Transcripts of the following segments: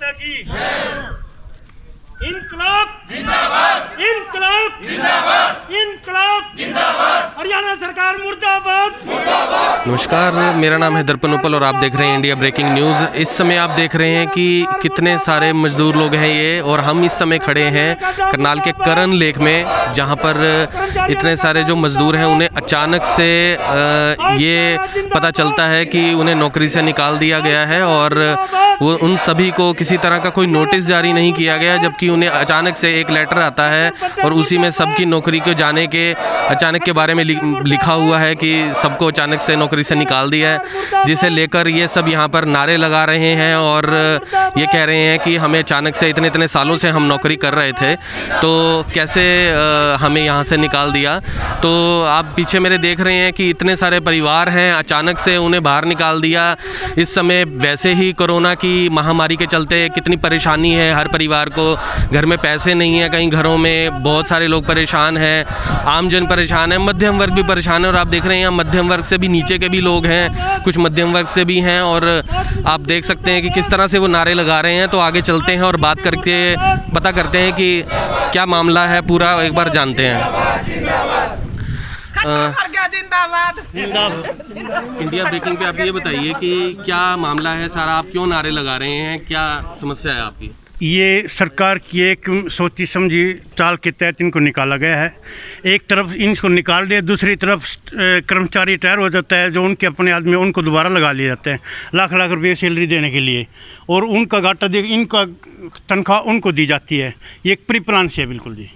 माता की इनकलाब जिंदाबाद, इनकलाब जिंदाबाद, इनकलाब जिंदाबाद, हरियाणा सरकार मुर्दाबाद, मुर्दाबाद। नमस्कार, मेरा नाम है दर्पण उपल और आप देख रहे हैं इंडिया ब्रेकिंग न्यूज़। इस समय आप देख रहे हैं कि कितने सारे मजदूर लोग हैं ये, और हम इस समय खड़े हैं करनाल के करण लेक में, जहां पर इतने सारे जो मजदूर हैं उन्हें अचानक से ये पता चलता है कि उन्हें नौकरी से निकाल दिया गया है, और वो उन सभी को किसी तरह का कोई नोटिस जारी नहीं किया गया, जबकि उन्हें अचानक से एक लेटर आता है और उसी में सबकी नौकरी को जाने के अचानक के बारे में लिखा हुआ है कि सबको अचानक से नौकरी से निकाल दिया है, जिसे लेकर ये सब यहाँ पर नारे लगा रहे हैं और ये कह रहे हैं कि हमें अचानक से इतने सालों से हम नौकरी कर रहे थे, तो कैसे हमें यहाँ से निकाल दिया। तो आप पीछे मेरे देख रहे हैं कि इतने सारे परिवार हैं, अचानक से उन्हें बाहर निकाल दिया। इस समय वैसे ही कोरोना की महामारी के चलते कितनी परेशानी है हर परिवार को, घर में पैसे नहीं है, कहीं घरों में बहुत सारे लोग परेशान हैं, आमजन परेशान है, मध्यम वर्ग भी परेशान है, और आप देख रहे हैं यहाँ मध्यम वर्ग से भी नीचे के भी लोग हैं, कुछ मध्यम वर्ग से भी हैं, और आप देख सकते हैं कि किस तरह से वो नारे लगा रहे हैं। तो आगे चलते हैं और बात करके पता करते हैं कि क्या मामला है पूरा, एक बार जानते हैं। इंडिया ब्रेकिंग पे आप ये बताइए कि क्या मामला है सारा, आप क्यों नारे लगा रहे हैं, क्या समस्या है आपकी? ये सरकार की एक सोची समझी चाल के तहत इनको निकाला गया है। एक तरफ इनको निकाल दिया, दूसरी तरफ कर्मचारी रिटायर हो जाता है, जो उनके अपने आदमी उनको दोबारा लगा लिए जाते हैं लाख लाख रुपये सैलरी देने के लिए, और उनका घाटा दे इनका तनख्वाह उनको दी जाती है। ये एक प्री प्लान से है बिल्कुल जी।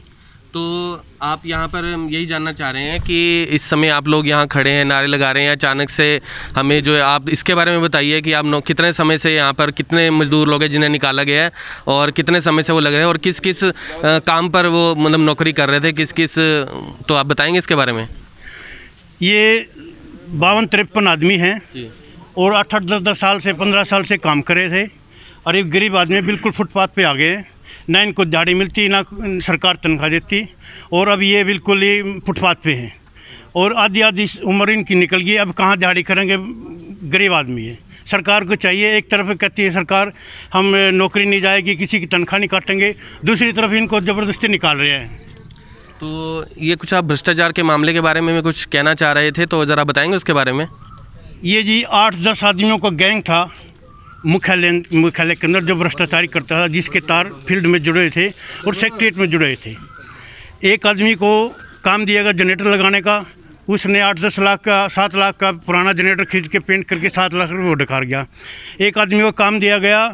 तो आप यहाँ पर यही जानना चाह रहे हैं कि इस समय आप लोग यहाँ खड़े हैं, नारे लगा रहे हैं, अचानक से हमें जो है आप इसके बारे में बताइए कि आप कितने समय से यहाँ पर कितने मजदूर लोग हैं जिन्हें निकाला गया है, और कितने समय से वो लगे हैं, और किस किस काम पर वो मतलब नौकरी कर रहे थे, किस किस, तो आप बताएंगे इसके बारे में। ये 52-53 आदमी हैं और 8-10 साल से 15 साल से काम कर रहे थे, और एक गरीब आदमी बिल्कुल फुटपाथ पे आ गए, ना इनको दिहाड़ी मिलती ना सरकार तनख्वाह देती, और अब ये बिल्कुल ही फुटपाथ पे हैं, और आधी आधी उम्र इनकी निकल गई, अब कहाँ दिहाड़ी करेंगे, गरीब आदमी है। सरकार को चाहिए, एक तरफ कहती है सरकार हम नौकरी नहीं जाएगी, किसी की तनख्वाह नहीं काटेंगे, दूसरी तरफ इनको ज़बरदस्ती निकाल रहे हैं। तो ये कुछ आप भ्रष्टाचार के मामले के बारे में कुछ कहना चाह रहे थे, तो ज़रा बताएंगे उसके बारे में। ये जी 8-10 आदमियों का गैंग था मुख्यालय के अंदर, जो भ्रष्टाचारी करता था, जिसके तार फील्ड में जुड़े थे और सेक्रेटरीट में जुड़े थे। एक आदमी को काम दिया गया जनरेटर लगाने का, उसने 8-10 लाख का 7 लाख का पुराना जनरेटर खरीद के पेंट करके 7 लाख रुपये वो डकार गया। एक आदमी को काम दिया गया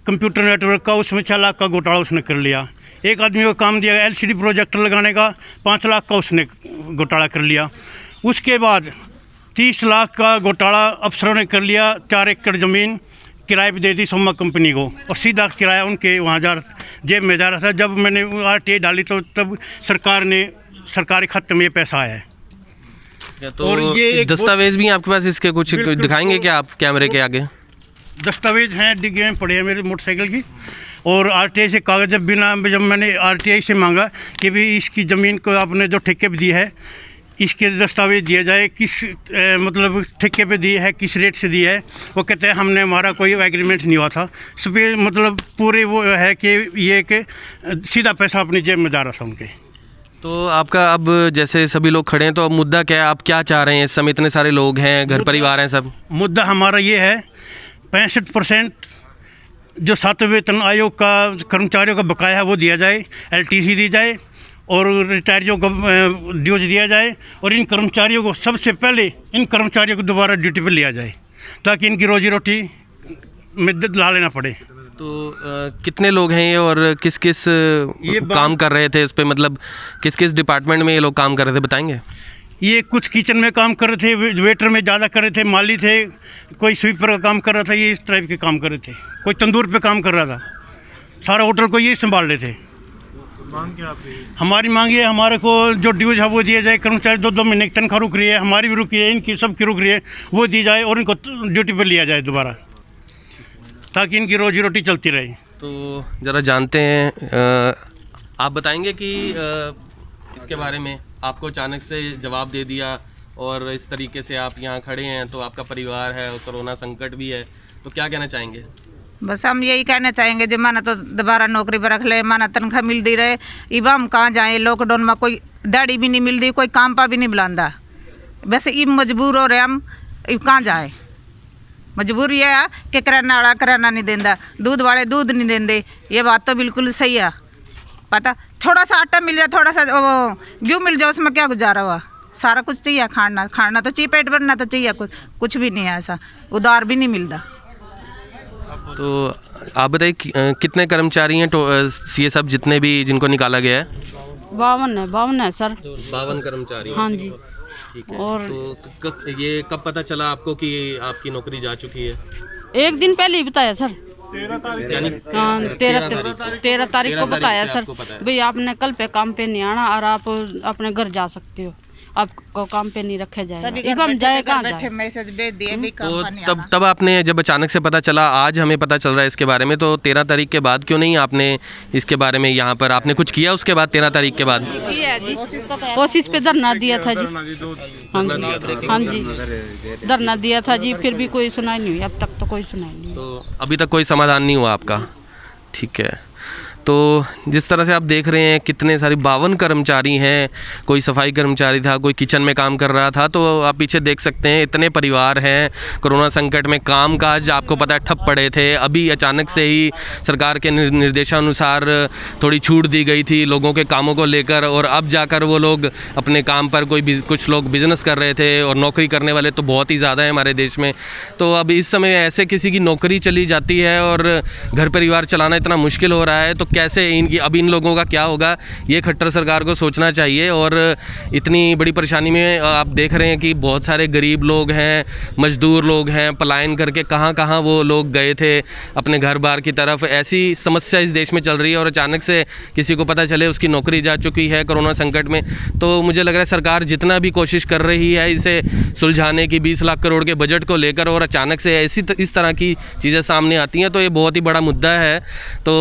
कंप्यूटर नेटवर्क का, उसमें 6 लाख का घोटाला उसने कर लिया। एक आदमी को काम दिया गया LCD प्रोजेक्टर लगाने का, 5 लाख का उसने घोटाला कर लिया। उसके बाद 30 लाख का घोटाला अफसरों ने कर लिया, 4 एकड़ ज़मीन किराए पे दे दी सोमा कंपनी को, और सीधा किराया उनके वहाँ जेब में जा रहा था। जब मैंने RTA डाली तो तब सरकार ने सरकारी खाते में ये पैसा आया है। तो और ये दस्तावेज भी आपके पास इसके कुछ दिखाएंगे क्या आप कैमरे के आगे? दस्तावेज हैं, डिग्गी में पड़े हैं मेरे मोटरसाइकिल की, और RTA से कागज़ जब मैंने RTA से मांगा कि भाई इसकी ज़मीन को आपने जो ठेके पे दी है इसके दस्तावेज दिया जाए, किस मतलब ठेके पे दी है, किस रेट से दी है, वो कहते हैं हमने हमारा कोई एग्रीमेंट नहीं हुआ था। मतलब पूरे वो है कि ये कि सीधा पैसा अपनी जेब में जा रहा था उनके। तो आपका अब जैसे सभी लोग खड़े हैं, तो अब मुद्दा क्या है, आप क्या चाह रहे हैं इस समय, इतने सारे लोग हैं, घर परिवार हैं सब? मुद्दा हमारा ये है 65% जो 7वें वेतन आयोग का कर्मचारियों का बकाया है वो दिया जाए, LTC दी जाए, और रिटायरियों को ड्यूज दिया जाए, और इन कर्मचारियों को सबसे पहले इन कर्मचारियों को दोबारा ड्यूटी पर लिया जाए, ताकि इनकी रोजी रोटी में ला लेना पड़े। तो कितने लोग हैं ये, और किस किस काम कर रहे थे इस पर, मतलब किस किस डिपार्टमेंट में ये लोग काम कर रहे थे, बताएंगे? ये कुछ किचन में काम कर रहे थे, वेटर में ज़्यादा कर रहे थे, माली थे, कोई स्वीपर का काम कर रहा था, ये इस टाइप के काम कर रहे थे, कोई तंदूर पे काम कर रहा था, सारा होटल को ये संभाल रहे थे। मांग क्या आपकी? हमारी मांग ये, हमारे को जो ड्यूज है वो दिया जाए, कर्मचारी 2-2 महीने की तनख्वाह रुक रही है, हमारी भी रुकी है, इनकी सबकी रुक रही है, वो दी जाए और इनको ड्यूटी पर लिया जाए दोबारा, ताकि इनकी रोजी रोटी चलती रहे। तो ज़रा जानते हैं, आप बताएंगे कि इसके बारे में, आपको अचानक से जवाब दे दिया और इस तरीके से आप यहाँ खड़े हैं, तो आपका परिवार है और कोरोना संकट भी है, तो क्या कहना चाहेंगे? बस हम यही कहना चाहेंगे जो माना तो दोबारा नौकरी पर रख ले, माना तनख्वाह मिलती रहे। इब हम कहाँ जाए, लॉकडाउन में कोई दाढ़ी भी नहीं मिलती, कोई काम पर भी नहीं बुलांदा। वैसे इब मजबूर हो रहे हम, इब कहाँ जाए। मजबूरी है कि किराना वाला किराना नहीं देंदा, दूध वाले दूध नहीं देंदे। ये बात तो बिल्कुल सही है। पता थोड़ा सा आटा मिल जाए, थोड़ा सा गेहूँ मिल जाए, उसमें क्या गुजारा हुआ। सारा कुछ चाहिए, खाना तो चाहिए, पेट भरना तो चाहिए, कुछ भी नहीं है ऐसा, उधार भी नहीं मिलता। तो आप बताइए कितने कर्मचारी हैं ये सब जितने भी जिनको निकाला गया है? 52 है सर। 52 कर्मचारी। हाँ जी। ठीक है। और ये कब पता चला आपको कि आपकी नौकरी जा चुकी है? एक दिन पहले ही बताया सर। यानी हाँ, 13 तारीख को बताया सर। भाई आपने कल पे काम पे नहीं आना और आप अपने घर जा सकते हो, आपको काम पे नहीं रखा जाएगा। हम जाए कहाँ जाए। मैसेज भेज दिए भी काम तो पर नहीं तब आना। तब आपने जब अचानक से पता चला, आज हमें पता चल रहा है इसके बारे में, तो 13 तारीख के बाद क्यों नहीं आपने इसके बारे में यहाँ पर आपने कुछ किया उसके बाद 13 तारीख के बाद? कोशिश पे धरना दिया था जी। हाँ जी, धरना दिया था जी, फिर भी कोई सुनाई नहीं हुई। अब तक तो कोई सुनाई नहीं। तो अभी तक कोई समाधान नहीं हुआ आपका? ठीक है। तो जिस तरह से आप देख रहे हैं कितने सारे 52 कर्मचारी हैं, कोई सफाई कर्मचारी था, कोई किचन में काम कर रहा था। तो आप पीछे देख सकते हैं इतने परिवार हैं। कोरोना संकट में कामकाज आपको पता है ठप पड़े थे। अभी अचानक से ही सरकार के निर्देशानुसार थोड़ी छूट दी गई थी लोगों के कामों को लेकर, और अब जाकर वो लोग अपने काम पर कुछ लोग बिजनेस कर रहे थे, और नौकरी करने वाले तो बहुत ही ज़्यादा हैं हमारे देश में। तो अब इस समय ऐसे किसी की नौकरी चली जाती है और घर परिवार चलाना इतना मुश्किल हो रहा है, तो कैसे इन लोगों का क्या होगा, ये खट्टर सरकार को सोचना चाहिए। और इतनी बड़ी परेशानी में आप देख रहे हैं कि बहुत सारे गरीब लोग हैं, मजदूर लोग हैं, पलायन करके कहाँ वो लोग गए थे अपने घर बार की तरफ। ऐसी समस्या इस देश में चल रही है, और अचानक से किसी को पता चले उसकी नौकरी जा चुकी है कोरोना संकट में, तो मुझे लग रहा है सरकार जितना भी कोशिश कर रही है इसे सुलझाने की 20 लाख करोड़ के बजट को लेकर, और अचानक से इस तरह की चीज़ें सामने आती हैं, तो ये बहुत ही बड़ा मुद्दा है। तो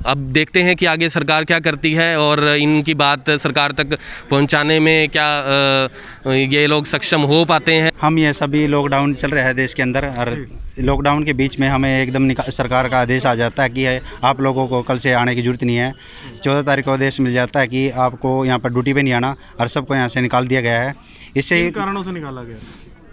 अब देखते हैं कि आगे सरकार क्या करती है, और इनकी बात सरकार तक पहुंचाने में क्या ये लोग सक्षम हो पाते हैं। हम ये सभी लॉकडाउन चल रहा है देश के अंदर, और लॉकडाउन के बीच में हमें एकदम सरकार का आदेश आ जाता है कि आप लोगों को कल से आने की ज़रूरत नहीं है। 14 तारीख को आदेश मिल जाता है कि आपको यहाँ पर ड्यूटी पे नहीं आना, और सबको यहाँ से निकाल दिया गया है। इससे कारणों से निकाला गया?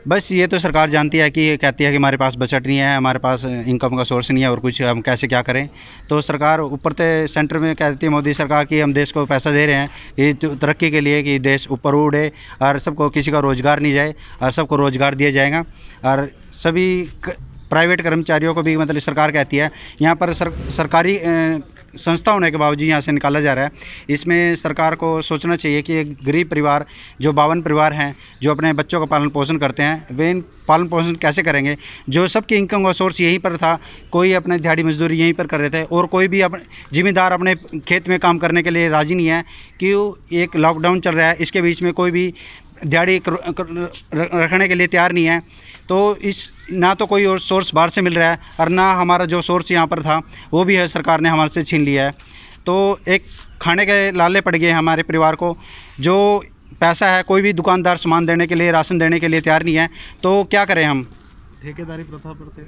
बस ये तो सरकार जानती है कि कहती है कि हमारे पास बजट नहीं है, हमारे पास इनकम का सोर्स नहीं है, और कुछ हम कैसे क्या करें। तो सरकार ऊपर से सेंटर में कहती है मोदी सरकार कि हम देश को पैसा दे रहे हैं ये तरक्की के लिए, कि देश ऊपर उड़े और सबको किसी का रोज़गार नहीं जाए, और सबको रोज़गार दिया जाएगा। और सभी प्राइवेट कर्मचारियों को भी मतलब सरकार कहती है यहाँ पर सरकारी संस्था होने के बावजूद यहाँ से निकाला जा रहा है। इसमें सरकार को सोचना चाहिए कि एक गरीब परिवार जो 52 परिवार हैं जो अपने बच्चों का पालन पोषण करते हैं, वे इन पालन पोषण कैसे करेंगे। जो सबकी इनकम का सोर्स यहीं पर था, कोई अपने दिहाड़ी मजदूरी यहीं पर कर रहे थे, और कोई भी अपने जिम्मेदार अपने खेत में काम करने के लिए राज़ी नहीं है कि एक लॉकडाउन चल रहा है, इसके बीच में कोई भी दिहाड़ी रखने के लिए तैयार नहीं है। तो इस ना तो कोई और सोर्स बाहर से मिल रहा है, और ना हमारा जो सोर्स यहाँ पर था वो भी है सरकार ने हमारे से छीन लिया है। तो एक खाने के लाले पड़ गए हमारे परिवार को। जो पैसा है, कोई भी दुकानदार सामान देने के लिए, राशन देने के लिए तैयार नहीं है, तो क्या करें हम। ठेकेदारी प्रथा पर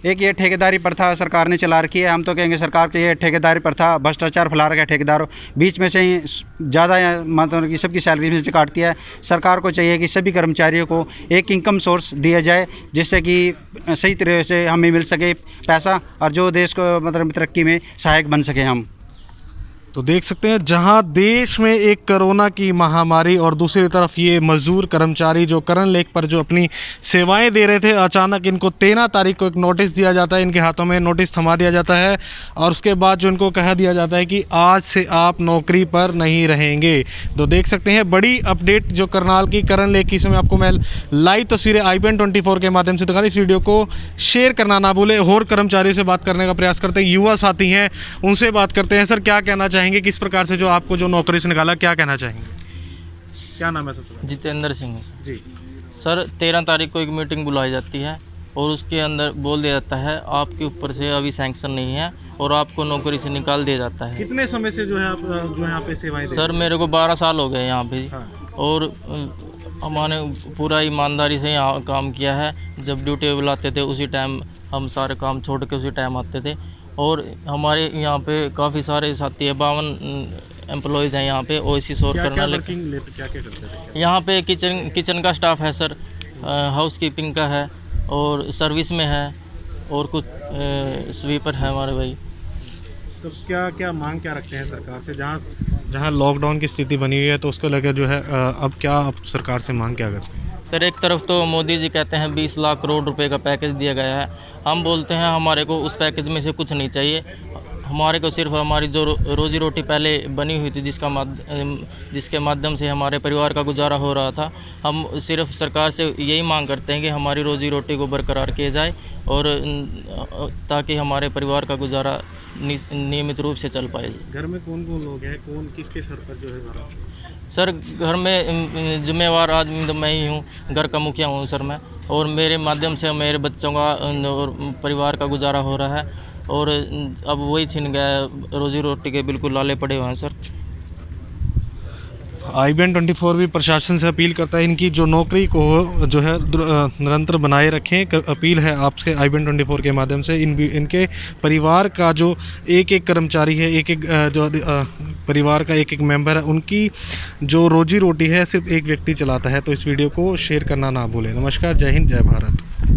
एक ये ठेकेदारी प्रथा सरकार ने चला रखी है। हम तो कहेंगे सरकार की ये ठेकेदारी प्रथा भ्रष्टाचार फैला रखा है। ठेकेदार बीच में से ही ज़्यादा मतलब कि सबकी सैलरी में से काटती है। सरकार को चाहिए कि सभी कर्मचारियों को एक इनकम सोर्स दिया जाए, जिससे कि सही तरह से हमें मिल सके पैसा, और जो देश को मतलब तरक्की में सहायक बन सके हम। तो देख सकते हैं जहां देश में एक कोरोना की महामारी और दूसरी तरफ ये मजदूर कर्मचारी जो करण लेक पर जो अपनी सेवाएं दे रहे थे, अचानक इनको 13 तारीख को एक नोटिस दिया जाता है, इनके हाथों में नोटिस थमा दिया जाता है, और उसके बाद जो इनको कह दिया जाता है कि आज से आप नौकरी पर नहीं रहेंगे। तो देख सकते हैं बड़ी अपडेट जो करनाल की करण लेक की, समय आपको मैं लाइव तस्वीरें IBN 24 के माध्यम से दिखा रही। इस वीडियो को शेयर करना ना भूले। और कर्मचारियों से बात करने का प्रयास करते हैं, युवा साथी हैं, उनसे बात करते हैं। सर क्या कहना चाहेंगे, किस प्रकार से जो आपको जो नौकरी से निकाला, क्या कहना चाहेंगे? क्या नाम है सर? जितेंद्र सिंह जी सर। 13 तारीख को एक मीटिंग बुलाई जाती है, और उसके अंदर बोल दिया जाता है आपके ऊपर से अभी सैंक्शन नहीं है, और आपको नौकरी से निकाल दिया जाता है। कितने समय से जो है आप जो यहाँ पे सेवाएं दे? सर मेरे को 12 साल हो गए यहाँ पे। हाँ। और हमने पूरा ईमानदारी से यहाँ काम किया है। जब ड्यूटी बुलाते थे उसी टाइम हम सारे काम छोड़ के उसी टाइम आते थे। और हमारे यहाँ पे काफ़ी सारे साथी है, 52 एम्प्लॉयज़ हैं यहाँ पे ओएसी शोर करना। लेकिन क्या क्या करते थे? यहाँ पे किचन का स्टाफ है सर, हाउस कीपिंग का है और सर्विस में है और कुछ स्वीपर है हमारे भाई। तो क्या क्या मांग क्या रखते हैं सरकार से? जहाँ लॉकडाउन की स्थिति बनी हुई है तो उसको लेकर जो है अब क्या आप सरकार से मांग क्या करते हैं? सर एक तरफ तो मोदी जी कहते हैं 20 लाख करोड़ रुपए का पैकेज दिया गया है, हम बोलते हैं हमारे को उस पैकेज में से कुछ नहीं चाहिए। हमारे को सिर्फ हमारी जो रोजी रोटी पहले बनी हुई थी जिसके माध्यम से हमारे परिवार का गुजारा हो रहा था, हम सिर्फ सरकार से यही मांग करते हैं कि हमारी रोजी रोटी को बरकरार किया जाए और ताकि हमारे परिवार का गुजारा नियमित रूप से चल पाए। घर में कौन कौन लोग हैं, कौन किसके सर पर जो है सारा? सर घर में जिम्मेवार आदमी तो मैं ही हूँ, घर का मुखिया हूँ सर मैं, और मेरे माध्यम से मेरे बच्चों का और परिवार का गुजारा हो रहा है और अब वही छिन गया, रोजी रोटी के बिल्कुल लाले पड़े हुए हैं सर। IBN 24 भी प्रशासन से अपील करता है इनकी जो नौकरी को जो है निरंतर बनाए रखें। अपील है आपसे IBN 24 के माध्यम से इनके परिवार का जो एक एक कर्मचारी है, एक एक जो परिवार का एक एक मेंबर है, उनकी जो रोजी रोटी है सिर्फ एक व्यक्ति चलाता है। तो इस वीडियो को शेयर करना ना भूलें। नमस्कार, जय हिंद, जय भारत।